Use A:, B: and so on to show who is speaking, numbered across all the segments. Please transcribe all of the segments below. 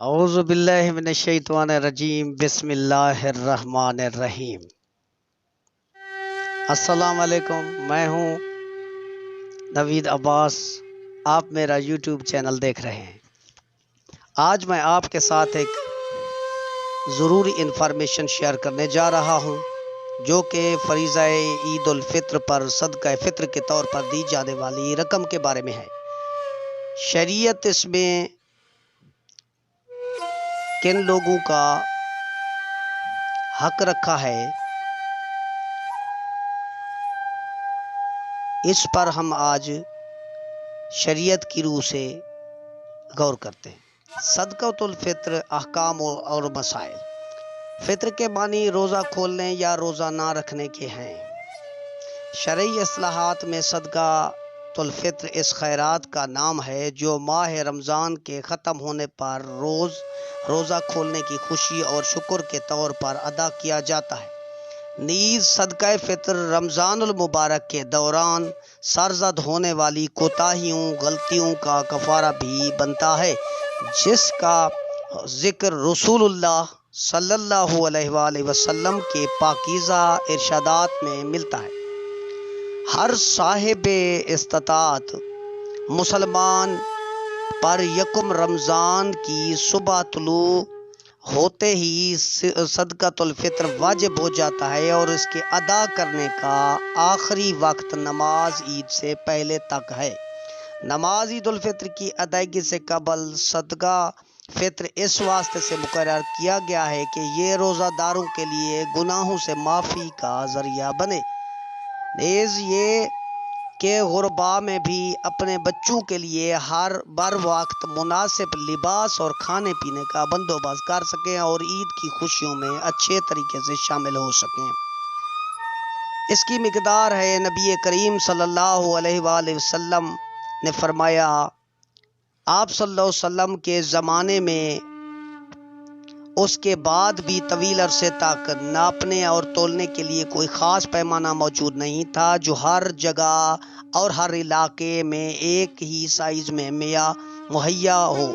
A: اعوذ باللہ من الشیطان الرجیم بسم اللہ الرحمن الرحیم۔ السلام علیکم، میں ہوں نوید عباس، آپ میرا یوٹیوب چینل دیکھ رہے ہیں۔ آج میں آپ کے ساتھ ایک ضروری انفارمیشن شیئر کرنے جا رہا ہوں جو کہ فریضہ عید الفطر پر صدقہ فطر کے طور پر دی جانے والی رقم کے بارے میں ہے۔ شریعت اس میں کن لوگوں کا حق رکھا ہے، اس پر ہم آج شریعت کی روح سے غور کرتے ہیں۔ صدقۃ الفطر، احکام اور مسائل۔ فطر کے معنی روزہ کھولنے یا روزہ نہ رکھنے کے ہیں۔ شرعی اصطلاحات میں صدقۃ الفطر اس خیرات کا نام ہے جو ماہ رمضان کے ختم ہونے پر روزہ کھولنے کی خوشی اور شکر کے طور پر ادا کیا جاتا ہے۔ نیز صدقہ فطر رمضان المبارک کے دوران سرزد ہونے والی کوتاہیوں، غلطیوں کا کفارہ بھی بنتا ہے، جس کا ذکر رسول اللہ صلی اللہ علیہ وآلہ وسلم کے پاکیزہ ارشادات میں ملتا ہے۔ ہر صاحب استطاعت مسلمان پر یکم رمضان کی صبح طلوع ہوتے ہی صدقۃ الفطر واجب ہو جاتا ہے اور اس کے ادا کرنے کا آخری وقت نماز عید سے پہلے تک ہے۔ نماز عید الفطر کی ادائیگی سے قبل صدقہ فطر اس واسطے سے مقرر کیا گیا ہے کہ یہ روزہ داروں کے لیے گناہوں سے معافی کا ذریعہ بنے، نیز یہ کہ غرباء میں بھی اپنے بچوں کے لیے ہر بر وقت مناسب لباس اور کھانے پینے کا بندوبست کر سکیں اور عید کی خوشیوں میں اچھے طریقے سے شامل ہو سکیں۔ اس کی مقدار ہے، نبی کریم صلی اللہ علیہ وآلہ وسلم نے فرمایا، آپ صلی اللہ علیہ وسلم کے زمانے میں اس کے بعد بھی طویل عرصے تک ناپنے اور تولنے کے لیے کوئی خاص پیمانہ موجود نہیں تھا جو ہر جگہ اور ہر علاقے میں ایک ہی سائز میں مہیا ہو۔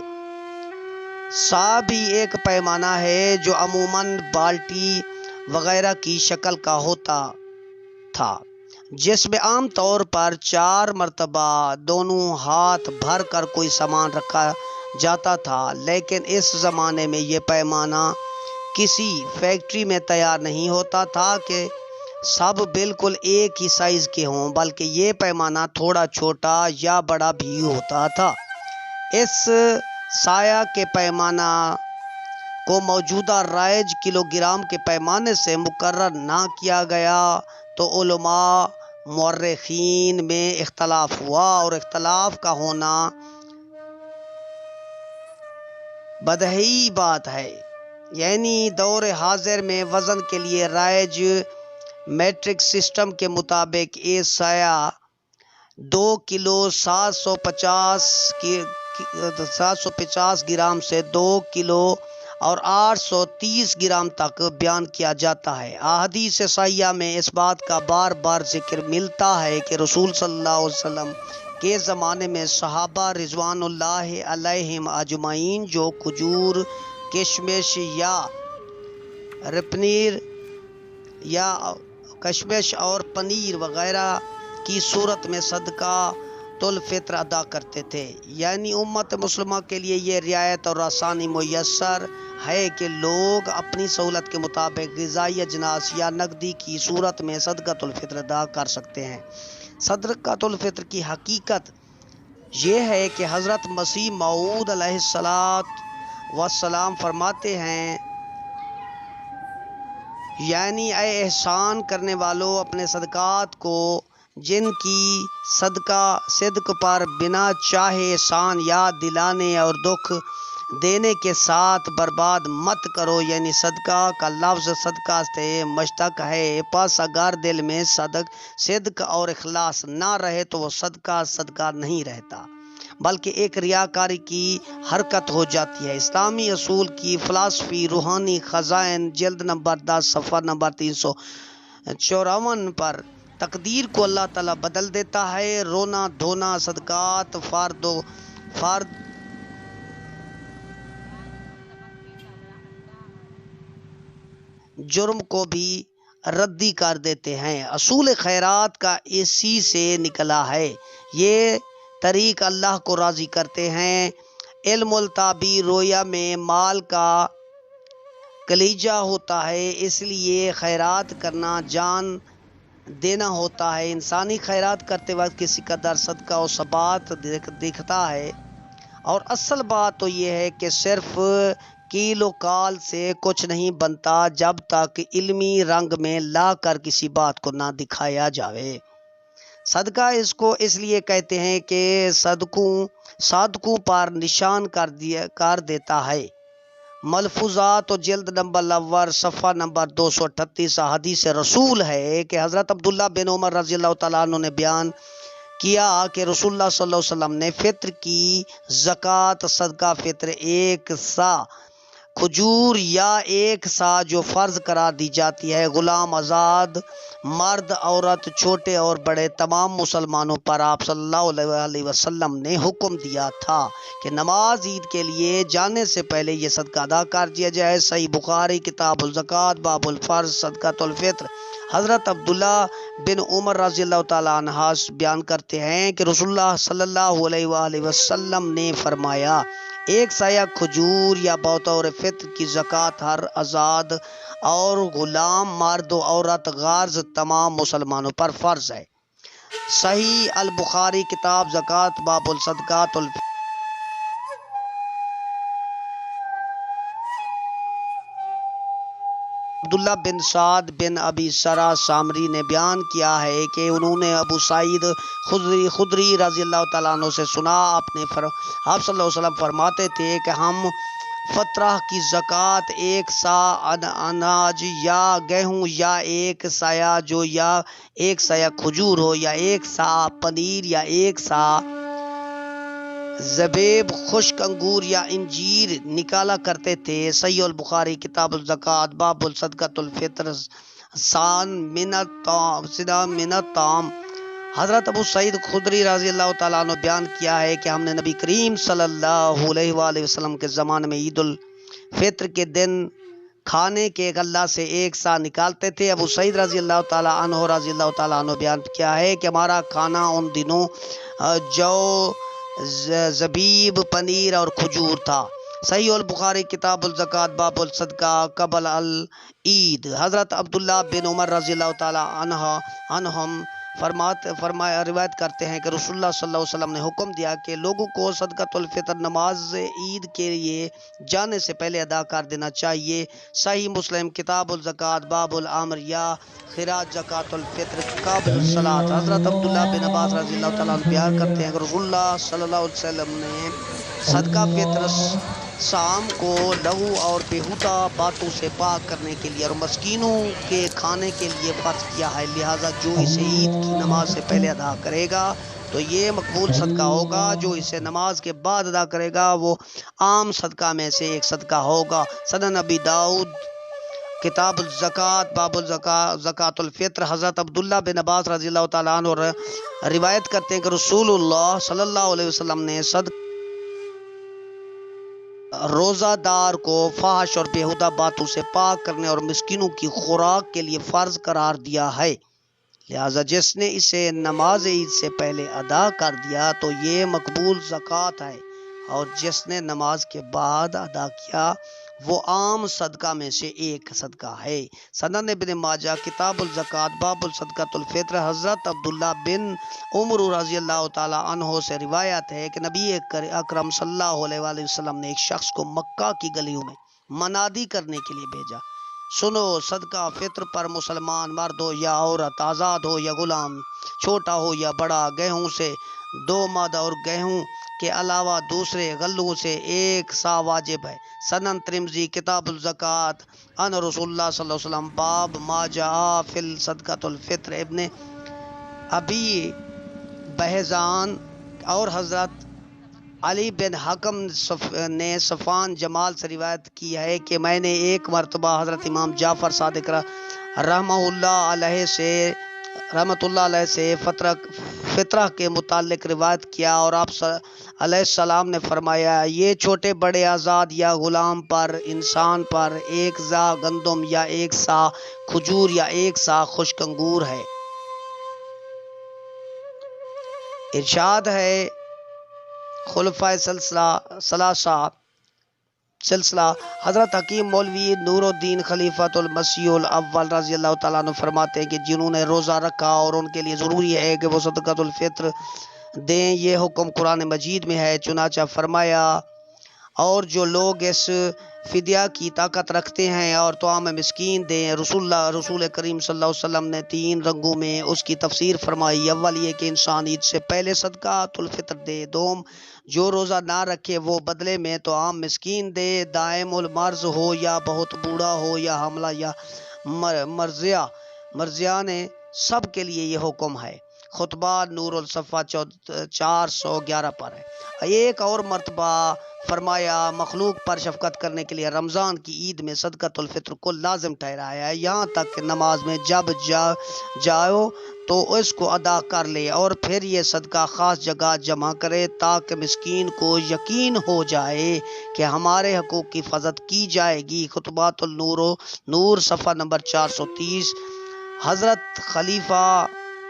A: سا بھی ایک پیمانہ ہے جو عموماً بالٹی وغیرہ کی شکل کا ہوتا تھا، جس میں عام طور پر 4 مرتبہ دونوں ہاتھ بھر کر کوئی سامان رکھا جاتا تھا، لیکن اس زمانے میں یہ پیمانہ کسی فیکٹری میں تیار نہیں ہوتا تھا کہ سب بالکل ایک ہی سائز کے ہوں، بلکہ یہ پیمانہ تھوڑا چھوٹا یا بڑا بھی ہوتا تھا۔ اس سایہ کے پیمانہ کو موجودہ رائج کلو گرام کے پیمانے سے مقرر نہ کیا گیا تو علماء مورخین میں اختلاف ہوا، اور اختلاف کا ہونا بدہی بات ہے، یعنی دور حاضر میں وزن کے لیے رائج میٹرک سسٹم کے مطابق یہ سایہ 2 کلو 750 گرام سے 2 کلو اور 830 گرام تک بیان کیا جاتا ہے۔ احادیث صحیحہ میں اس بات کا بار بار ذکر ملتا ہے کہ رسول صلی اللہ علیہ وسلم کے زمانے میں صحابہ رضوان اللہ علیہم اجمعین جو کھجور، کشمش یا کشمش اور پنیر وغیرہ کی صورت میں صدقۃ الفطر ادا کرتے تھے، یعنی امت مسلمہ کے لیے یہ رعایت اور آسانی میسر ہے کہ لوگ اپنی سہولت کے مطابق غذائی اجناس یا نقدی کی صورت میں صدقۃ الفطر ادا کر سکتے ہیں۔ صدقۃ الفطر کی حقیقت یہ ہے کہ حضرت مسیح موعود علیہ السلام فرماتے ہیں، یعنی اے احسان کرنے والو، اپنے صدقات کو جن کی صدق پر بنا چاہے احسان یاد دلانے اور دکھ دینے کے ساتھ برباد مت کرو، یعنی صدقہ کا لفظ صدقہ سے مشتق ہے، پس اگر دل میں صدق اور اخلاص نہ رہے تو وہ صدقہ نہیں رہتا، بلکہ ایک ریاکاری کی حرکت ہو جاتی ہے۔ اسلامی اصول کی فلسفی روحانی خزائن جلد نمبر 10 صفحہ نمبر 354 پر تقدیر کو اللہ تعالیٰ بدل دیتا ہے۔ رونا دھونا صدقات جرم کو بھی ردی کر دیتے ہیں۔ اصول خیرات کا اسی سے نکلا ہے۔ یہ طریق اللہ کو راضی کرتے ہیں۔ علم التعبیر رویا میں مال کا کلیجہ ہوتا ہے، اس لیے خیرات کرنا جان دینا ہوتا ہے۔ انسانی خیرات کرتے وقت کسی کا در صدقہ و ثبات دکھتا ہے، اور اصل بات تو یہ ہے کہ صرف کیل و کال سے کچھ نہیں بنتا جب تک علمی رنگ میں لا کر کسی بات کو نہ دکھایا جاوے۔ صدقہ اس کو اس لیے کہتے ہیں کہ صادقوں پر نشان کر دیتا ہے۔ ملفوظات و جلد نمبر 1 صفحہ نمبر 238 حدیث رسول ہے کہ حضرت عبداللہ بن عمر رضی اللہ تعالیٰ عنہ نے بیان کیا کہ رسول اللہ صلی اللہ علیہ وسلم نے فطر کی زکوٰۃ صدقہ فطر 1 سا کھجور یا 1 سا جو فرض قرار دی جاتی ہے غلام آزاد مرد عورت چھوٹے اور بڑے تمام مسلمانوں پر آپ صلی اللہ علیہ وسلم نے حکم دیا تھا کہ نماز عید کے لیے جانے سے پہلے یہ صدقہ ادا کر دیا جائے۔ صحیح بخاری کتاب الزکوٰۃ باب الفرض صدقۃ الفطر۔ حضرت عبداللہ بن عمر رضی اللہ تعالیٰ عنہ بیان کرتے ہیں کہ رسول اللہ صلی اللہ علیہ وآلہ وسلم نے فرمایا 1 سایہ کھجور یا بطور فطر کی زکوٰۃ ہر آزاد اور غلام مرد و عورت غارض تمام مسلمانوں پر فرض ہے۔ صحیح البخاری کتاب زکوٰۃ باب الصدقات الفطر۔ عبداللہ بن سعد بن ابی سرا سامری نے بیان کیا ہے کہ انہوں نے ابو سعید خدری رضی اللہ تعالیٰ عنہ سے سنا، آپ صلی اللہ علیہ وسلم فرماتے تھے کہ ہم فطرہ کی زکوٰۃ 1 سا اناج یا گیہوں یا 1 سایہ جو یا 1 سایہ کھجور ہو یا 1 سا پنیر یا 1 سا زبیب خشک انگور یا انجیر نکالا کرتے تھے۔ صحیح البخاری کتاب الزکوٰۃ باب الصدقۃ الفطر سان من الطعام۔ حضرت ابو سعید خدری رضی اللہ تعالیٰ عنہ بیان کیا ہے کہ ہم نے نبی کریم صلی اللہ علیہ وآلہ وسلم کے زمانے میں عید الفطر کے دن کھانے کے غلہ سے 1 سا نکالتے تھے۔ ابو سعید رضی اللہ تعالیٰ عنہ بیان کیا ہے کہ ہمارا کھانا ان دنوں جو زبیب پنیر اور کھجور تھا۔ صحیح البخاری کتاب الزکوٰۃ باب الصدقہ قبل العید۔ حضرت عبداللہ بن عمر رضی اللہ تعالیٰ عنہم روایت کرتے ہیں کہ رسول اللہ صلی اللہ علیہ وسلم نے حکم دیا کہ لوگوں کو صدقۃ الفطر نماز عید کے لیے جانے سے پہلے ادا کر دینا چاہیے۔ صحیح مسلم کتاب الزکوٰۃ باب الامر یا خراج زکوٰۃ الفطر قبل الصلاۃ۔ حضرت عبداللہ بن عباس رضی اللہ تعالیٰ عنہ بیان کرتے ہیں کہ رسول اللہ صلی اللہ علیہ وسلم نے صدقہ فطر شام کو لغو اور بیہودہ باتوں سے پاک کرنے کے لیے اور مسکینوں کے کھانے کے لیے فرض کیا ہے، لہٰذا جو اسے عید کی نماز سے پہلے ادا کرے گا تو یہ مقبول صدقہ ہوگا، جو اسے نماز کے بعد ادا کرے گا وہ عام صدقہ میں سے ایک صدقہ ہوگا۔ سنن نبی داؤد کتاب الزکوٰۃ باب زکوٰۃ الفطر۔ حضرت عبداللہ بن عباس رضی اللہ تعالیٰ عنہ روایت کرتے ہیں کہ رسول اللہ صلی اللہ علیہ وسلم نے روزہ دار کو فحش اور بیہودہ باتوں سے پاک کرنے اور مسکینوں کی خوراک کے لیے فرض قرار دیا ہے، لہٰذا جس نے اسے نماز عید سے پہلے ادا کر دیا تو یہ مقبول زکوٰۃ ہے، اور جس نے نماز کے بعد ادا کیا وہ عام صدقہ میں سے ایک صدقہ ہے۔ سنن ابن ماجہ کتاب الزکوٰۃ باب الصدقۃ الفطر۔ حضرت عبداللہ بن عمر رضی اللہ تعالیٰ عنہ سے روایت ہے کہ نبی اکرم صلی اللہ علیہ وآلہ وسلم نے ایک شخص کو مکہ کی گلیوں میں منادی کرنے کے لیے بھیجا، سنو صدقہ فطر پر مسلمان مرد ہو یا عورت، آزاد ہو یا غلام، چھوٹا ہو یا بڑا، گیہوں سے 2 مد اور گیہوں کے علاوہ دوسرے غلوں سے 1 سا واجب ہے۔ سنن ترمذی کتاب الزکوٰۃ ان رسول اللہ صلی اللہ علیہ وسلم باب ما جاء فی صدقۃ الفطر۔ ابن ابی بہزان اور حضرت علی بن حکم نے صفان جمال سے روایت کی ہے کہ میں نے ایک مرتبہ حضرت امام جعفر صادق رحمہ اللہ علیہ سے رحمۃ اللہ علیہ سے فطرہ کے متعلق روایت کیا، اور آپ علیہ السلام نے فرمایا یہ چھوٹے بڑے آزاد یا غلام پر، انسان پر ایک سا گندم یا ایک سا کھجور یا ایک سا خشک انگور ہے۔ ارشاد ہے خلفائے سلسلہ حضرت حکیم مولوی نور الدین خلیفۃ المسیح الاول رضی اللہ تعالیٰ عنہ فرماتے ہیں کہ جنہوں نے روزہ رکھا اور ان کے لیے ضروری ہے کہ وہ صدقۃ الفطر دیں، یہ حکم قرآن مجید میں ہے۔ چنانچہ فرمایا اور جو لوگ اس فدیہ کی طاقت رکھتے ہیں اور طعام مسکین دیں۔ رسول کریم صلی اللہ علیہ وسلم نے 3 رنگوں میں اس کی تفسیر فرمائی۔ اول یہ کہ انسان عید سے پہلے صدقۃ الفطر دے۔ دوم جو روزہ نہ رکھے وہ بدلے میں طعام مسکین دے، دائم المرض ہو یا بہت بوڑھا ہو یا حاملہ یا مرضیہ نے سب کے لیے یہ حکم ہے۔ خطبہ نور الصفا 411 پر ہے۔ ایک اور مرتبہ فرمایا مخلوق پر شفقت کرنے کے لیے رمضان کی عید میں صدقۃ الفطر کو لازم ٹھہرایا ہے، یہاں تک کہ نماز میں جب جاؤ تو اس کو ادا کر لے اور پھر یہ صدقہ خاص جگہ جمع کرے تاکہ مسکین کو یقین ہو جائے کہ ہمارے حقوق کی حفاظت کی جائے گی۔ خطبات النور صفحہ نمبر 430۔ حضرت خلیفہ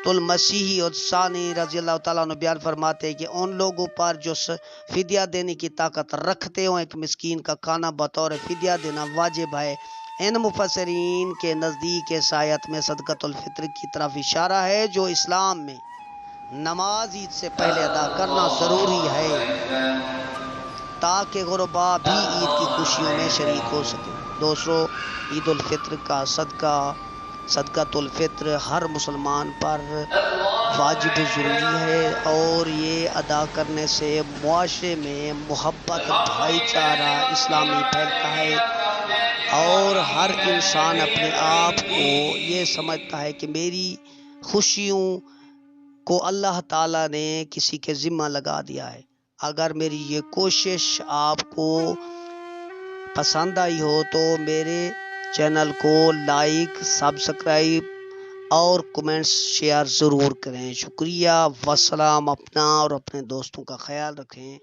A: المسیح الثانی رضی اللہ تعالیٰ عنہ بیان فرماتے ہیں کہ ان لوگوں پر جو فدیہ دینے کی طاقت رکھتے ہوں ایک مسکین کا کھانا بطور فدیہ دینا واجب ہے۔ ان مفسرین کے نزدیک اس آیت میں صدقۃ الفطر کی طرف اشارہ ہے جو اسلام میں نماز عید سے پہلے ادا کرنا ضروری ہے تاکہ غربا بھی عید کی خوشیوں میں شریک ہو سکے۔ دوسرو، عید الفطر کا صدقۃ الفطر ہر مسلمان پر واجب ضروری ہے، اور یہ ادا کرنے سے معاشرے میں محبت، بھائی چارہ اسلامی پھیلتا ہے، اور ہر انسان اپنے آپ کو یہ سمجھتا ہے کہ میری خوشیوں کو اللہ تعالیٰ نے کسی کے ذمہ لگا دیا ہے۔ اگر میری یہ کوشش آپ کو پسند آئی ہو تو میرے چینل کو لائک، سبسکرائب اور کمنٹس شیئر ضرور کریں۔ شکریہ، والسلام۔ اپنا اور اپنے دوستوں کا خیال رکھیں۔